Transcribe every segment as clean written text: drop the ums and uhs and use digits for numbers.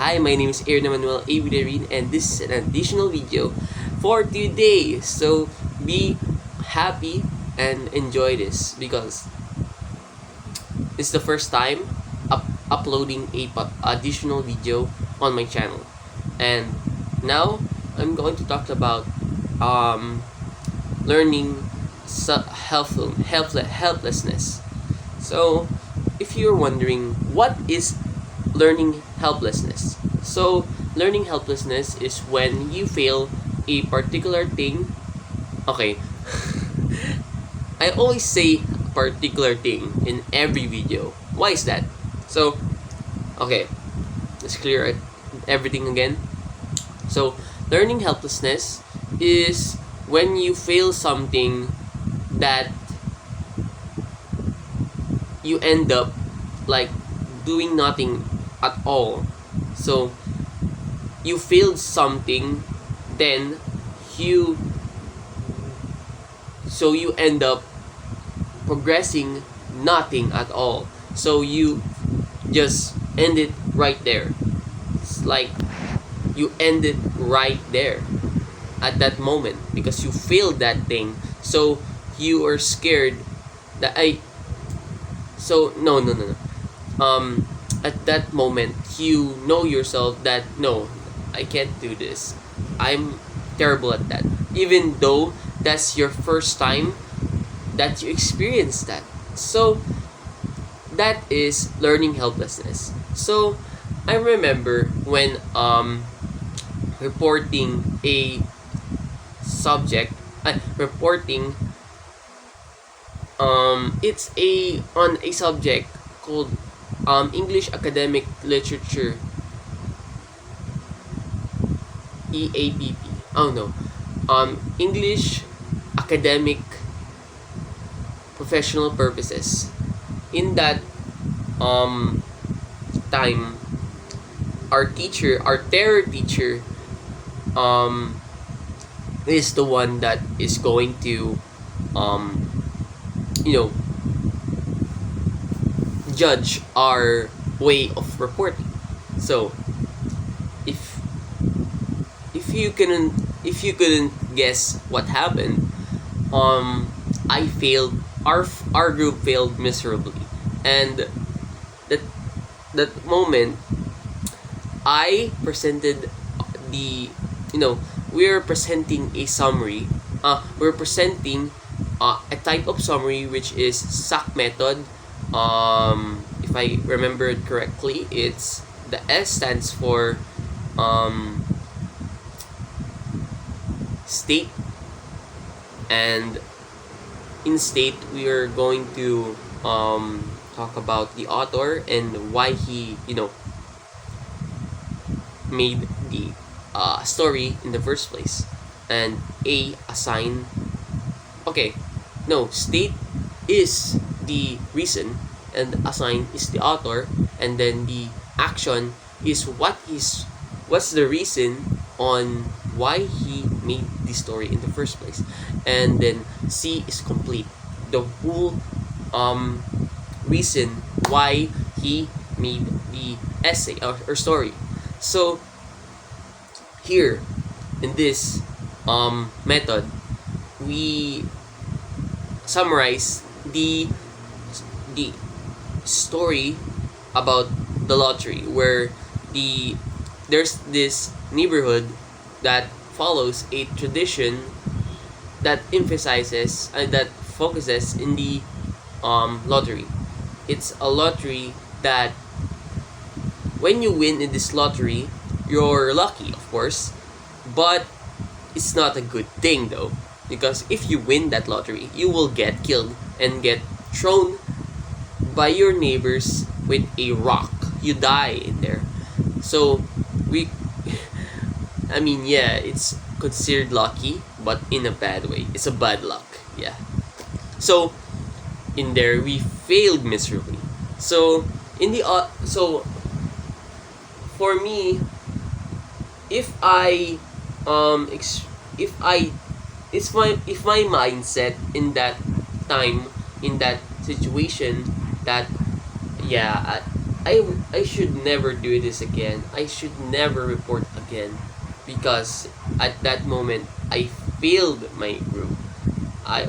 Hi, my name is Aeron Emanuel, and this is an additional video for today. So be happy and enjoy this because it's the first time uploading a additional video on my channel. And now I'm going to talk about learning helplessness. So if you're wondering what is learning helplessness, so learning helplessness is when you fail a particular thing. Okay, I always say particular thing in every video. Why is that? So okay, let's clear everything again. So learning helplessness is when you fail something that you end up like doing nothing at all. So you failed something, then you end up progressing nothing at all. So you just end it right there. It's like you end it right there at that moment because you failed that thing. So you are scared that no. At that moment you know yourself that no, I can't do this. I'm terrible at that. Even though that's your first time that you experience that. So that is learning helplessness. So I remember when reporting a subject, reporting it's on a subject called English Academic Literature, EAPP. Oh no, English Academic Professional Purposes. In that time, our terror teacher, is the one that is going to judge our way of reporting. So if you couldn't guess what happened, I failed. Our group failed miserably, and that moment I presented we're presenting a summary. We're presenting a type of summary which is SAC method. If I remember it correctly, it's the S stands for state, and in state we are going to talk about the author and why he made the story in the first place. And assign. Okay, no, state is the reason and assign is the author, and then the action is what's the reason on why he made the story in the first place. And then C is complete, the whole reason why he made the essay or story. So here in this method, we summarize the story about the lottery, where there's this neighborhood that follows a tradition that emphasizes and that focuses in the lottery. It's a lottery that when you win in this lottery, you're lucky, of course, but it's not a good thing though, because if you win that lottery, you will get killed and get thrown by your neighbors with a rock. You die in there. So it's considered lucky, but in a bad way. It's a bad luck. Yeah. So in there we failed miserably. So for me, if my mindset in that time, in that situation, that I should never do this again. I should never report again, because at that moment I failed my group.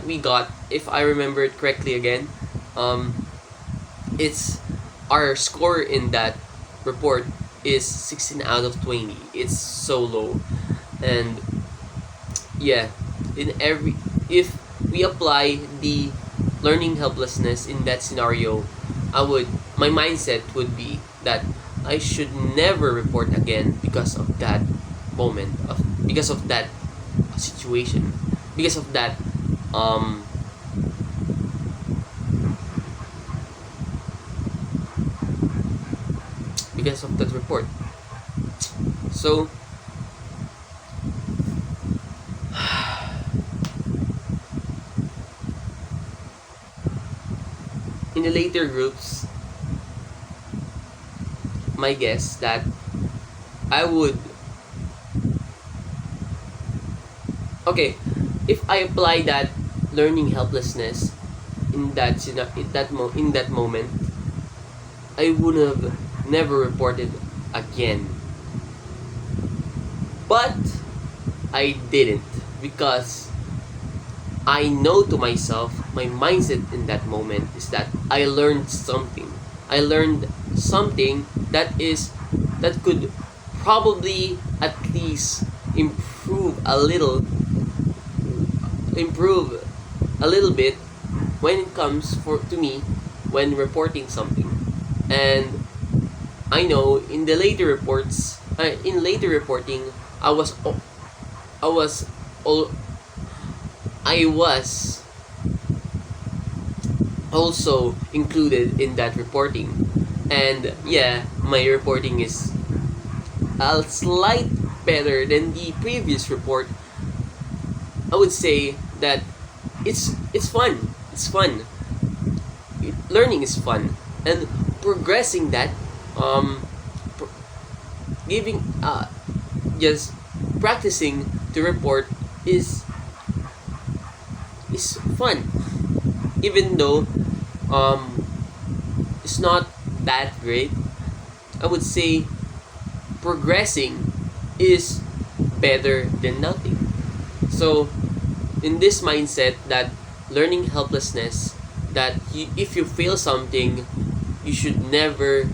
We got, if I remember it correctly again, um, it's our score in that report is 16 out of 20. It's so low. And yeah, in every if we apply the learning helplessness in that scenario, I would my mindset would be that I should never report again because of that moment, because of that situation, because of that um because of that report. So in the later groups, my guess that I would okay, if I apply that learning helplessness in in that moment, I would have never reported again. But I didn't, because I know to myself, my mindset in that moment is that I learned something. I learned something that could probably at least improve a little bit when it comes for to me when reporting something. And I know in later reporting, I was I was al- I was also included in that reporting. And yeah, my reporting is a slight better than the previous report. I would say that it's fun. It's fun. Learning is fun, and progressing that, um, pr- giving just practicing to report is is fun, even though um it's not that great. I would say progressing is better than nothing. So in this mindset that learning helplessness, that if you fail something, you should never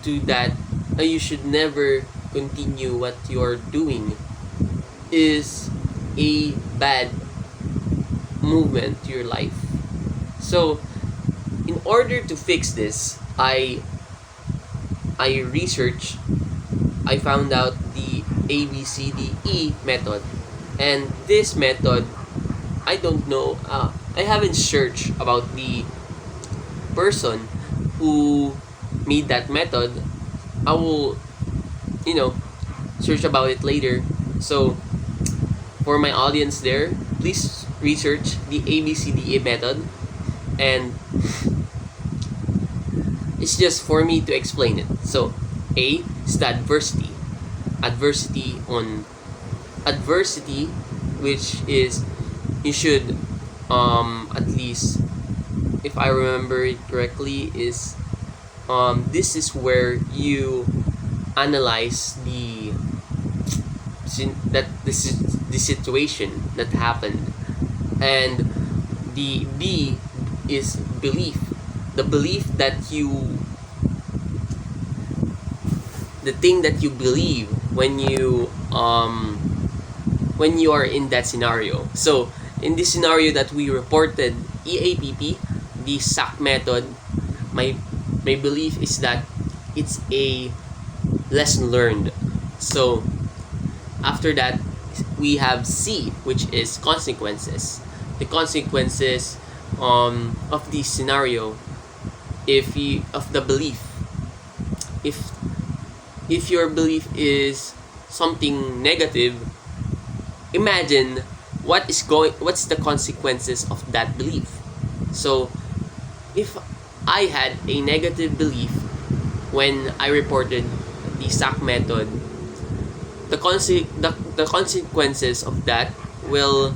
do that, you should never continue what you're doing, is a bad movement to your life. So in order to fix this, I researched, I found out the ABCDE method. And this method, I don't know, I haven't searched about the person who made that method. I will, you know, search about it later. So for my audience there, please research the ABCDE method, and it's just for me to explain it. So A is the adversity on adversity, which is you should at least, if I remember it correctly, is this is where you analyze the situation that happened. And the B is belief, the belief that the thing that you believe when you are in that scenario. So in this scenario that we reported, EAPP, the SAC method, my belief is that it's a lesson learned. So after that, we have C, which is consequences. The consequences of the scenario, if you of the belief, if your belief is something negative, imagine what's the consequences of that belief. So if I had a negative belief when I reported the SAC method, the consequences of that will,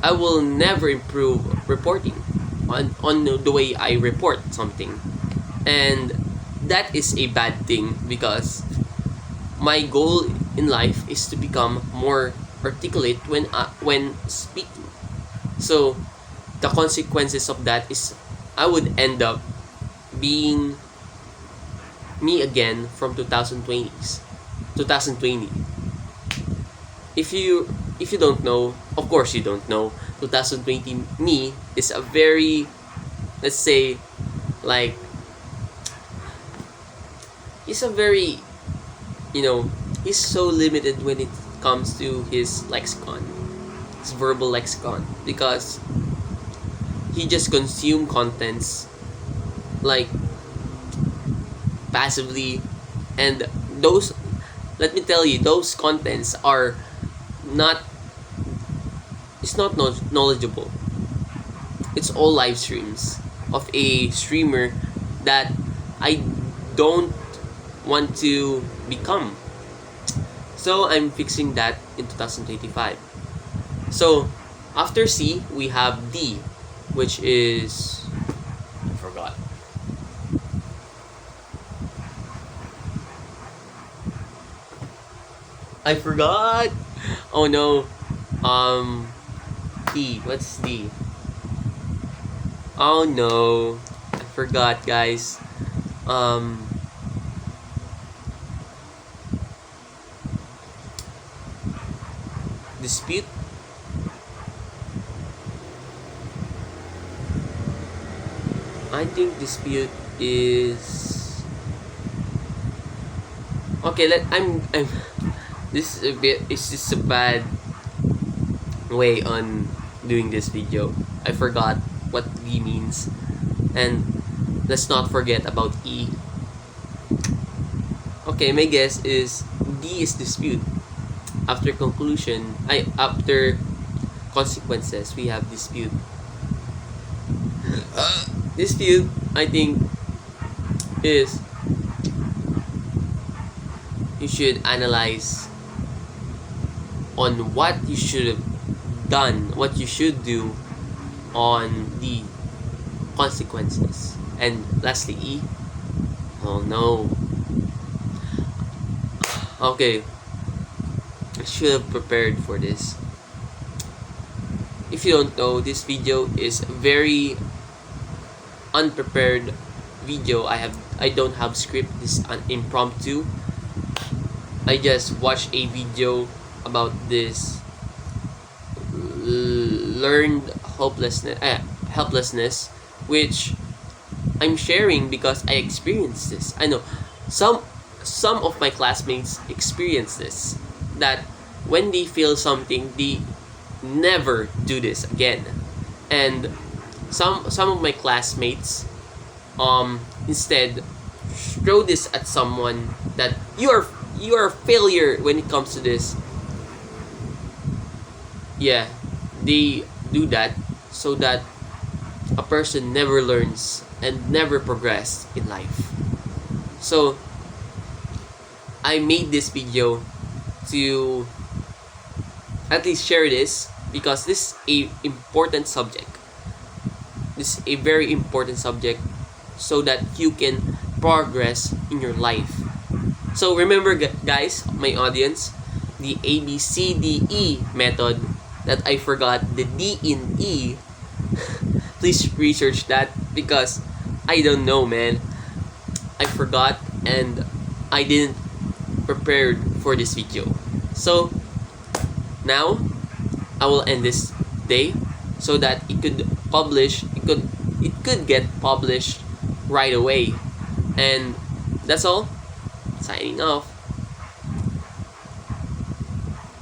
I will never improve reporting on the way I report something. And that is a bad thing because my goal in life is to become more articulate when speaking. So the consequences of that is I would end up being me again from 2020s 2020. If you don't know, of course you don't know, 2020 me is a very, let's say, like, he's a very, you know, he's so limited when it comes to his lexicon, his verbal lexicon, because he just consume contents like passively, and those, let me tell you, those contents are not, it's not knowledgeable. It's all live streams of a streamer that I don't want to become. So I'm fixing that in 2025. So after C we have D, which is, I forgot. I forgot. Oh no. D. What's D? Oh no. I forgot, guys. Dispute. I think dispute is okay. I'm this is a bit, it's just a bad way on doing this video. I forgot what D means, and let's not forget about E. Okay, my guess is D is dispute. After conclusion, after consequences, we have dispute. Dispute, I think, is you should analyze on what you should have done, what you should do on the consequences. And lastly, E. Oh no. Okay. I should have prepared for this. If you don't know, this video is very unprepared video. I don't have script. This is an impromptu. I just watched a video about this learned helplessness, which I'm sharing because I experienced this. I know some of my classmates experience this, that when they feel something, they never do this again. And some of my classmates instead throw this at someone, that you are a failure when it comes to this. Yeah, they do that so that a person never learns and never progress in life. So I made this video to at least share this, because this is a important subject. This is a very important subject, so that you can progress in your life. So remember, guys, my audience, the ABCDE method that I forgot, the D in E. Please research that, because I don't know, man. I forgot and I didn't prepare for this video. So now I will end this day so that it could get published right away. And that's all. Signing off.